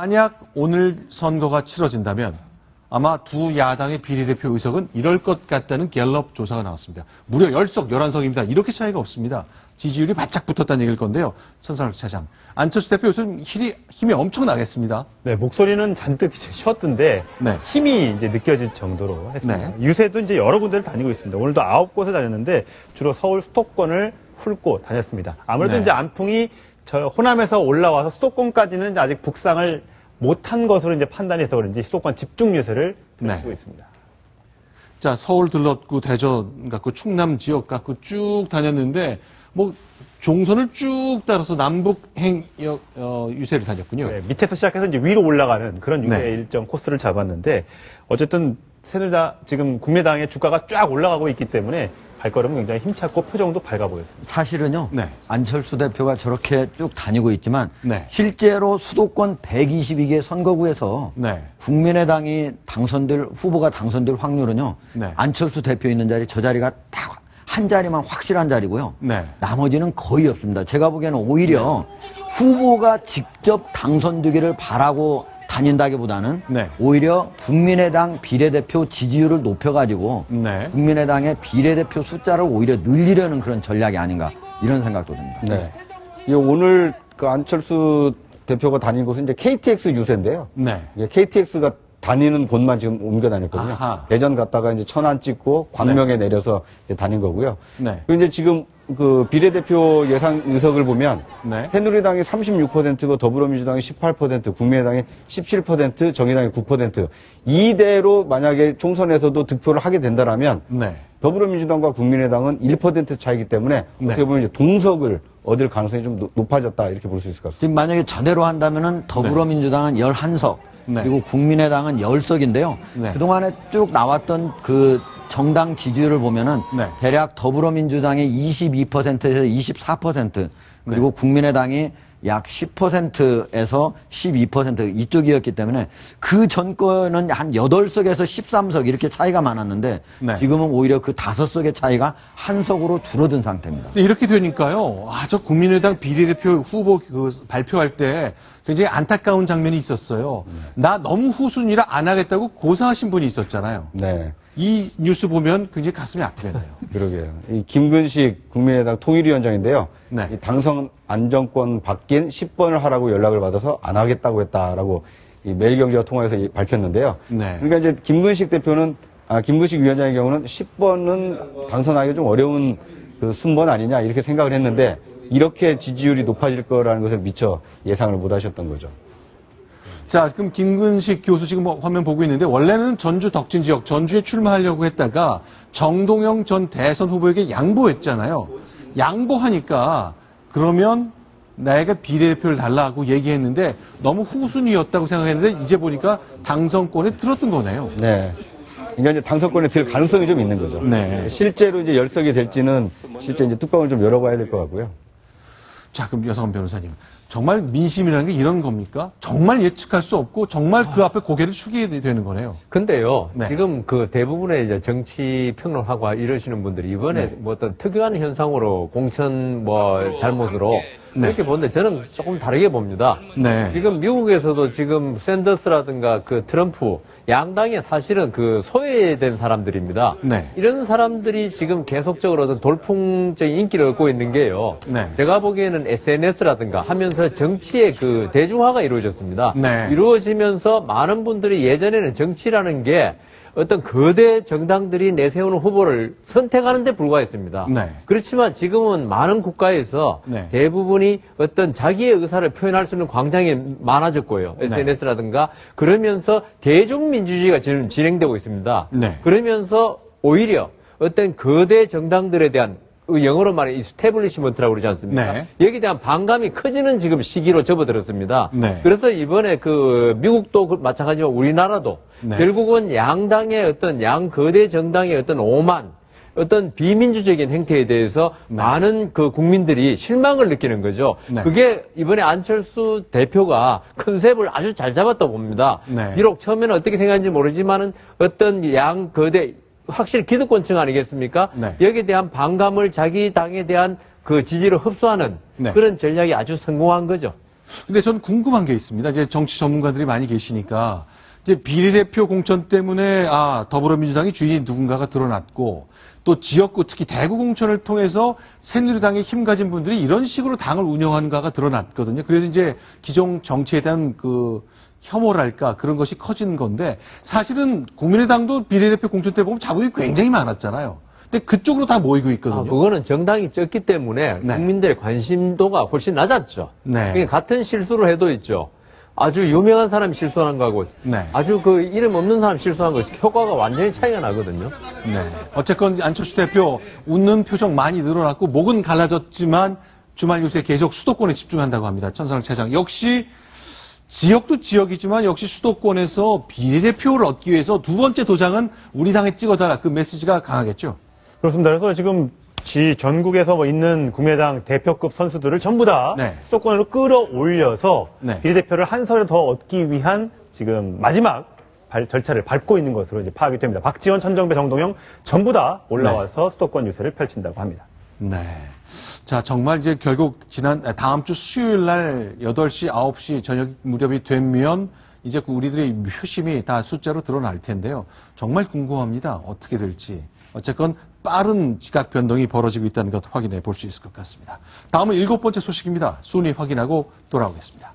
만약 오늘 선거가 치러진다면 아마 두 야당의 비례대표 의석은 이럴 것 같다는 갤럽 조사가 나왔습니다. 무려 10석, 11석입니다. 이렇게 차이가 없습니다. 지지율이 바짝 붙었다는 얘기일 건데요. 천상학 차장. 안철수 대표 요즘 힘이 엄청 나겠습니다. 네, 목소리는 잔뜩 쉬었던데 네. 힘이 이제 느껴질 정도로 했습니다. 네. 유세도 이제 여러 군데를 다니고 있습니다. 오늘도 9곳을 다녔는데 주로 서울 수도권을 훑고 다녔습니다. 아무래도 네. 이제 안풍이 저 호남에서 올라와서 수도권까지는 아직 북상을 못한 것으로 이제 판단해서 그런지 수도권 집중 유세를 펼치고 네. 있습니다. 자, 서울 들렀고 대전 갖고 충남 지역 갖고 쭉 다녔는데 뭐 종선을 쭉 따라서 남북 유세를 다녔군요. 네, 밑에서 시작해서 이제 위로 올라가는 그런 유세 네. 일정 코스를 잡았는데 어쨌든 새누리당 지금 국민의당의 주가가 쫙 올라가고 있기 때문에 발걸음은 굉장히 힘찼고 표정도 밝아 보였습니다. 사실은요. 네. 안철수 대표가 저렇게 쭉 다니고 있지만 네. 실제로 수도권 122개 선거구에서 네. 국민의당이 후보가 당선될 확률은요. 네. 안철수 대표 있는 자리 저 자리가 딱 한 자리만 확실한 자리고요. 네. 나머지는 거의 없습니다. 제가 보기에는 오히려 후보가 직접 당선되기를 바라고 다닌다기보다는 네. 오히려 국민의당 비례대표 지지율을 높여가지고 네. 국민의당의 비례대표 숫자를 오히려 늘리려는 그런 전략이 아닌가 이런 생각도 듭니다. 네. 이 오늘 그 안철수 대표가 다닌 곳은 이제 KTX 유세인데요. 네. KTX가 다니는 곳만 지금 옮겨 다녔거든요. 아하. 대전 갔다가 이제 천안 찍고 광명에 내려서 이제 다닌 거고요. 네. 그리고 이제 지금 그 비례대표 예상 의석을 보면 네. 새누리당이 36%고 더불어민주당이 18%, 국민의당이 17%, 정의당이 9%. 이대로 만약에 총선에서도 득표를 하게 된다라면 네. 더불어민주당과 국민의당은 1% 차이기 때문에 네. 어떻게 보면 이제 동석을 얻을 가능성이 좀 높아졌다 이렇게 볼 수 있을 것 같습니다. 지금 만약에 저대로 한다면은 더불어민주당은 11석, 네. 그리고 국민의당은 10석인데요. 네. 그동안에 쭉 나왔던 그 정당 지지율을 보면은 네. 대략 더불어민주당이 22%에서 24%, 그리고 국민의당이 약 10%에서 12% 이쪽이었기 때문에 그 전권은 한 8석에서 13석 이렇게 차이가 많았는데 네. 지금은 오히려 그 5석의 차이가 한 석으로 줄어든 상태입니다. 이렇게 되니까요. 저 국민의당 비례대표 후보 발표할 때 굉장히 안타까운 장면이 있었어요. 나 너무 후순위라 안 하겠다고 고사하신 분이 있었잖아요. 네. 이 뉴스 보면 굉장히 가슴이 아프겠네요. 그러게요. 이 김근식 국민의당 통일위원장인데요. 네. 이 당선 안정권 바뀐 10번을 하라고 연락을 받아서 안 하겠다고 했다라고 이 매일경제와 통화해서 밝혔는데요. 네. 그러니까 이제 김근식 위원장의 경우는 10번은 당선하기 좀 어려운 그 순번 아니냐 이렇게 생각을 했는데 이렇게 지지율이 높아질 거라는 것을 미처 예상을 못 하셨던 거죠. 자, 그럼 김근식 교수 지금 화면 보고 있는데 원래는 전주 덕진 지역, 전주에 출마하려고 했다가 정동영 전 대선 후보에게 양보했잖아요. 양보하니까 그러면 나에게 비례대표를 달라고 얘기했는데 너무 후순위였다고 생각했는데 이제 보니까 당선권에 들었던 거네요. 네. 그러니까 이제 당선권에 들 가능성이 좀 있는 거죠. 네. 실제로 이제 10석이 될지는 실제 이제 뚜껑을 좀 열어봐야 될 것 같고요. 자, 그럼 여성한 변호사님. 정말 민심이라는 게 이런 겁니까? 정말 예측할 수 없고 정말 그 앞에 고개를 숙이게 되는 거네요. 근데요, 네. 지금 그 대부분의 이제 정치 평론하고 이러시는 분들이 이번에 네. 뭐 어떤 특이한 현상으로 공천 잘못으로 네. 그렇게 보는데 저는 조금 다르게 봅니다. 네. 지금 미국에서도 지금 샌더스라든가 그 트럼프 양당에 사실은 그 소외된 사람들입니다. 네. 이런 사람들이 지금 계속적으로 어떤 돌풍적인 인기를 얻고 있는 게요. 네. 제가 보기에는 SNS라든가 하면서 정치의 그 대중화가 이루어졌습니다. 네. 이루어지면서 많은 분들이 예전에는 정치라는 게 어떤 거대 정당들이 내세우는 후보를 선택하는 데 불과했습니다. 네. 그렇지만 지금은 많은 국가에서 네. 대부분이 어떤 자기의 의사를 표현할 수 있는 광장이 많아졌고요. 네. SNS라든가 그러면서 대중민주주의가 지금 진행되고 있습니다. 네. 그러면서 오히려 어떤 거대 정당들에 대한 영어로 말해 이스태블리시먼트라고 그러지 않습니까? 네. 여기에 대한 반감이 커지는 지금 시기로 접어들었습니다. 네. 그래서 이번에 그 미국도 마찬가지지만 우리나라도 네. 결국은 양당의 어떤 양거대 정당의 어떤 오만 어떤 비민주적인 행태에 대해서 네. 많은 그 국민들이 실망을 느끼는 거죠. 네. 그게 이번에 안철수 대표가 컨셉을 아주 잘 잡았다고 봅니다. 네. 비록 처음에는 어떻게 생각하는지 모르지만은 어떤 양거대 확실히 기득권층 아니겠습니까? 네. 여기에 대한 반감을 자기 당에 대한 그 지지를 흡수하는 네. 그런 전략이 아주 성공한 거죠. 근데 저는 궁금한 게 있습니다. 이제 정치 전문가들이 많이 계시니까 이제 비례대표 공천 때문에 더불어민주당의 주인이 누군가가 드러났고 또 지역구 특히 대구 공천을 통해서 새누리당에 힘 가진 분들이 이런 식으로 당을 운영하는가가 드러났거든요. 그래서 이제 기존 정치에 대한 그 혐오랄까 그런 것이 커지는 건데 사실은 국민의당도 비례대표 공천 때 보면 자본이 굉장히 많았잖아요. 근데 그쪽으로 다 모이고 있거든요. 그거는 정당이 적기 때문에 네. 국민들의 관심도가 훨씬 낮았죠. 네. 그러니까 같은 실수를 해도 있죠. 아주 유명한 사람이 실수한 거하고 네. 아주 그 이름 없는 사람이 실수한 거 효과가 완전히 차이가 나거든요. 네. 어쨌건 안철수 대표 웃는 표정 많이 늘어났고 목은 갈라졌지만 주말 뉴스에 계속 수도권에 집중한다고 합니다. 천상을 차장 역시 지역도 지역이지만 역시 수도권에서 비례대표를 얻기 위해서 두 번째 도장은 우리 당에 찍어달라 그 메시지가 강하겠죠. 그렇습니다. 그래서 지금 전국에서 뭐 있는 국민의당 대표급 선수들을 전부 다 네. 수도권으로 끌어올려서 네. 비례대표를 한 선을 더 얻기 위한 지금 마지막 절차를 밟고 있는 것으로 이제 파악이 됩니다. 박지원, 천정배, 정동영 전부 다 올라와서 수도권 유세를 펼친다고 합니다. 네. 자, 정말 이제 결국 다음 주 수요일 날 8시, 9시 저녁 무렵이 되면 이제 우리들의 표심이 다 숫자로 드러날 텐데요. 정말 궁금합니다. 어떻게 될지. 어쨌건 빠른 지각 변동이 벌어지고 있다는 것 확인해 볼 수 있을 것 같습니다. 다음은 7번째 소식입니다. 순위 확인하고 돌아오겠습니다.